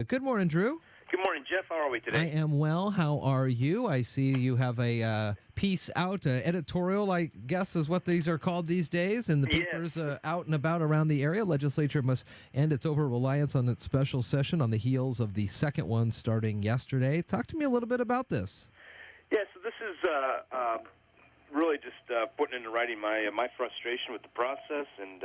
Good morning, Drew. Good morning, Jeff. How are we today? I am well. How are you? I see you have a piece out, editorial, I guess is what these are called these days, and the papers out and about around the area. Legislature must end its over-reliance on its special session on the heels of the second one starting yesterday. Talk to me a little bit about this. Yeah, so this is really just putting into writing my frustration with the process, and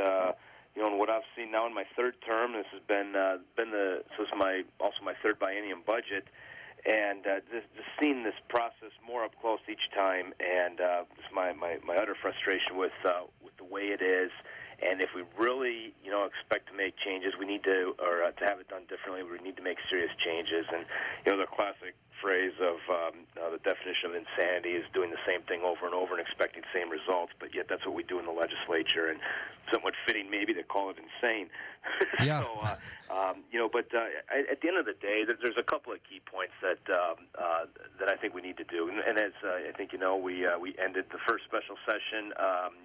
and what I've seen now in my third term. This has been this is my third biennium budget, and just seeing this process more up close each time, and just my utter frustration with the way it is. And if we really, expect to make changes, we need to, or to have it done differently, we need to make serious changes. And, the classic phrase of the definition of insanity is doing the same thing over and over and expecting the same results, but yet that's what we do in the legislature, and somewhat fitting maybe to call it insane. Yeah. But at the end of the day, there's a couple of key points that I think we need to do. And as I think we ended the first special session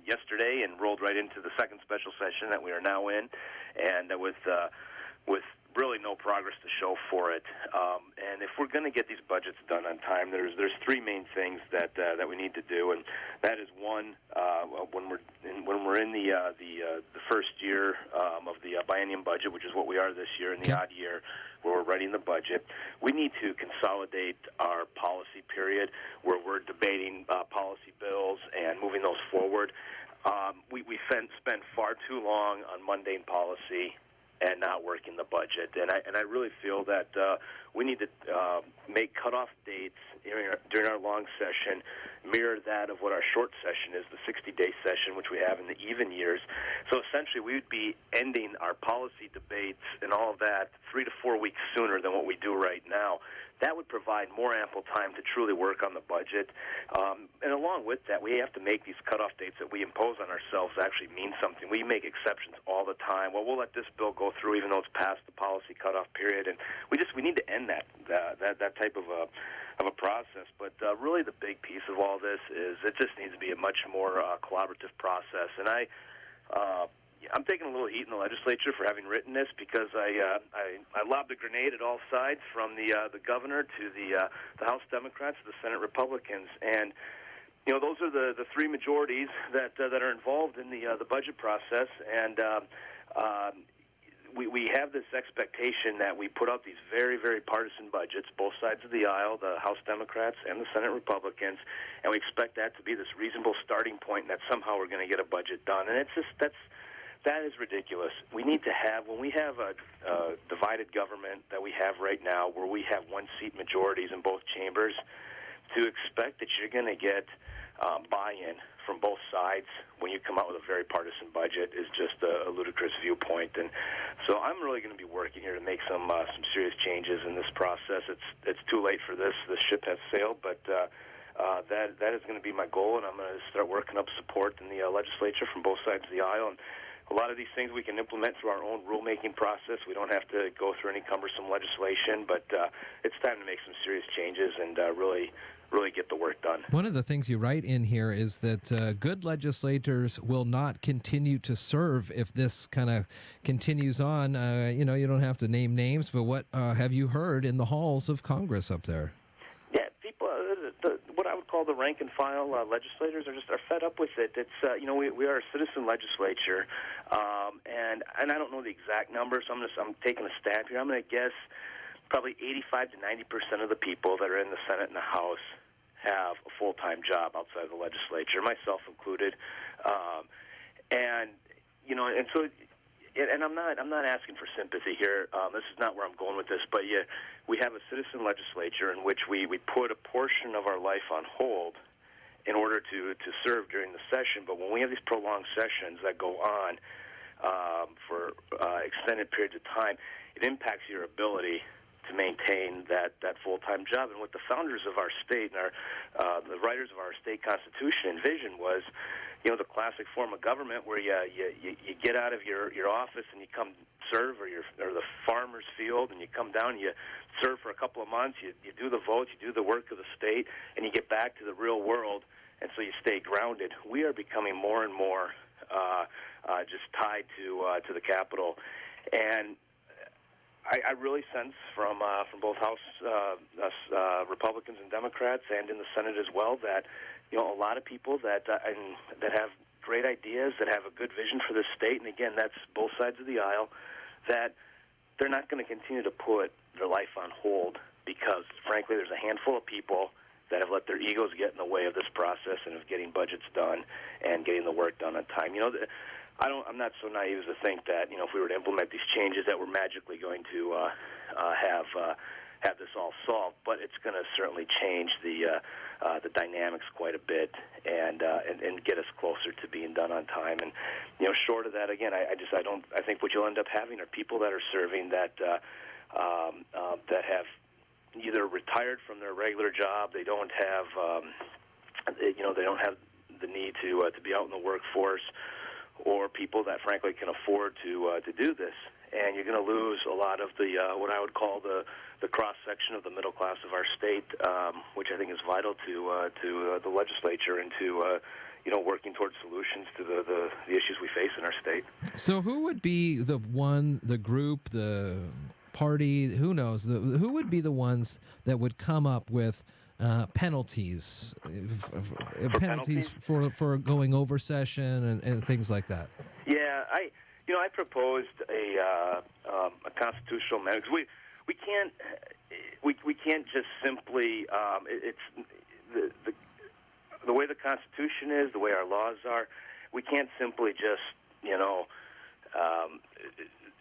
yesterday and rolled right into the second special session that we are now in, and with really no progress to show for it. And if we're going to get these budgets done on time, there's three main things that we need to do, and that is one, when we're in the first year of the biennium budget, which is what we are this year, in the odd year where we're writing the budget, we need to consolidate our policy period where we're debating policy bills and moving those forward. We spend far too long on mundane policy and not working the budget, and I really feel that we need to make cutoff dates during our long session mirror that of what our short session is, the 60-day session, which we have in the even years. So essentially, we would be ending our policy debates and all of that 3 to 4 weeks sooner than what we do right now. That would provide more ample time to truly work on the budget. And along with that, we have to make these cutoff dates that we impose on ourselves actually mean something. We make exceptions all the time. Well, we'll let this bill go through even though it's past the policy cutoff period, and we need to end that type of a process. But really the big piece of all this is it just needs to be a much more collaborative process. And I'm taking a little heat in the legislature for having written this because I lobbed a grenade at all sides, from the governor to the House Democrats to the Senate Republicans, and those are the three majorities that are involved in the budget process, and we have this expectation that we put out these very, very partisan budgets, both sides of the aisle, the House Democrats and the Senate Republicans, and we expect that to be this reasonable starting point, and that somehow we're going to get a budget done, and it's just that is ridiculous. We need to have, when we have a divided government that we have right now, where we have one-seat majorities in both chambers, to expect that you're going to get buy-in from both sides when you come out with a very partisan budget is just a ludicrous viewpoint. And so I'm really going to be working here to make some serious changes in this process. It's too late for this. The ship has sailed, but that is going to be my goal, and I'm going to start working up support in the legislature from both sides of the aisle. And a lot of these things we can implement through our own rulemaking process. We don't have to go through any cumbersome legislation, but it's time to make some serious changes and really get the work done. One of the things you write in here is that good legislators will not continue to serve if this kind of continues on. You don't have to name names, but what have you heard in the halls of Congress up there? Yeah, people, what I would call the rank and file legislators are fed up with it. It's we are a citizen legislature, and I don't know the exact number, so I'm taking a stab here. I'm going to guess probably 85 to 90% of the people that are in the Senate and the House have a full-time job outside of the legislature, myself included, and so. And I'm not asking for sympathy here. This is not where I'm going with this. But we have a citizen legislature in which we put a portion of our life on hold in order to serve during the session. But when we have these prolonged sessions that go on for extended periods of time, it impacts your ability to maintain that full-time job. And what the founders of our state and the writers of our state constitution envisioned was, the classic form of government where you get out of your office and you come serve, or the farmer's field, and you come down and you serve for a couple of months, you do the votes, you do the work of the state, and you get back to the real world, and so you stay grounded. We are becoming more and more just tied to the Capitol, and I really sense from both House Republicans and Democrats, and in the Senate as well, that a lot of people that have great ideas, that have a good vision for the state, and again, that's both sides of the aisle, that they're not going to continue to put their life on hold because, frankly, there's a handful of people that have let their egos get in the way of this process and of getting budgets done and getting the work done on time. I'm not so naive as to think that if we were to implement these changes that we're magically going to have this all solved, but it's going to certainly change the dynamics quite a bit and get us closer to being done on time. And short of that, again, I think what you'll end up having are people that are serving that have either retired from their regular job, they don't have they don't have the need to be out in the workforce, or people that frankly can afford to do this. And you're going to lose a lot of the what I would call the cross section of the middle class of our state, which I think is vital to the legislature and to working towards solutions to the issues we face in our state. So who would be the group, the party, who knows, who would be the ones that would come up with penalties for going over session and things like that? Yeah, I proposed a constitutional amendment. We can't just simply it's the way the Constitution is, the way our laws are. We can't simply just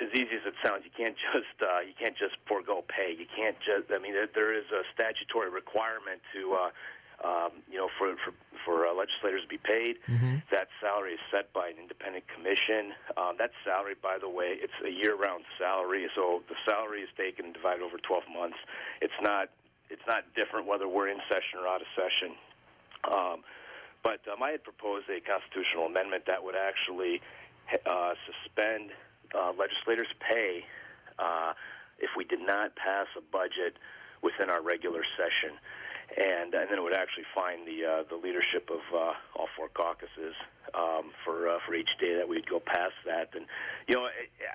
as easy as it sounds, you can't just forego pay. You can't just. I mean, there is a statutory requirement to for legislators to be paid. Mm-hmm. That salary is set by an independent commission. That salary, by the way, it's a year-round salary. So the salary is taken and divided over 12 months. It's not different whether we're in session or out of session. But I had proposed a constitutional amendment that would actually suspend legislators' pay if we did not pass a budget within our regular session. And then it would actually fine the leadership of all four caucuses for each day that we'd go past that. And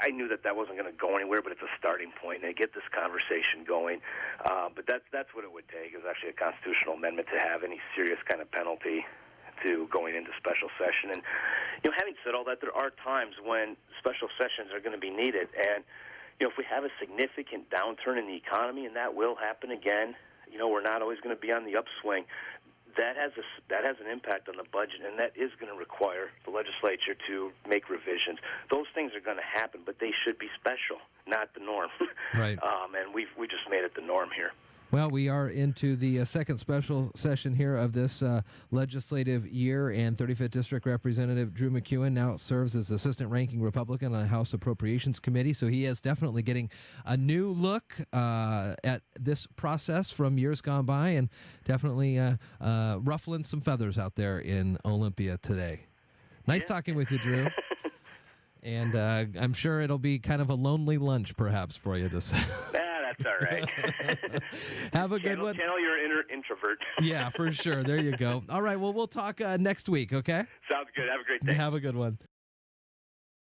I knew that wasn't going to go anywhere, but it's a starting point, and to get this conversation going. But that's what it would take, is actually a constitutional amendment to have any serious kind of penalty to going into special session. And having said all that, there are times when special sessions are going to be needed, and if we have a significant downturn in the economy, and that will happen again. We're not always going to be on the upswing. That has an impact on the budget, and that is going to require the legislature to make revisions. Those things are going to happen, but they should be special, not the norm. Right. And we just made it the norm here. Well, we are into the second special session here of this legislative year, and 35th District Representative Drew MacEwen now serves as Assistant Ranking Republican on the House Appropriations Committee, so he is definitely getting a new look at this process from years gone by, and definitely ruffling some feathers out there in Olympia today. Nice talking with you, Drew. And I'm sure it'll be kind of a lonely lunch, perhaps, for you this. That's all right. Have a good one. Channel your inner introvert. Yeah, for sure. There you go. All right. Well, we'll talk next week, okay? Sounds good. Have a great day. Have a good one.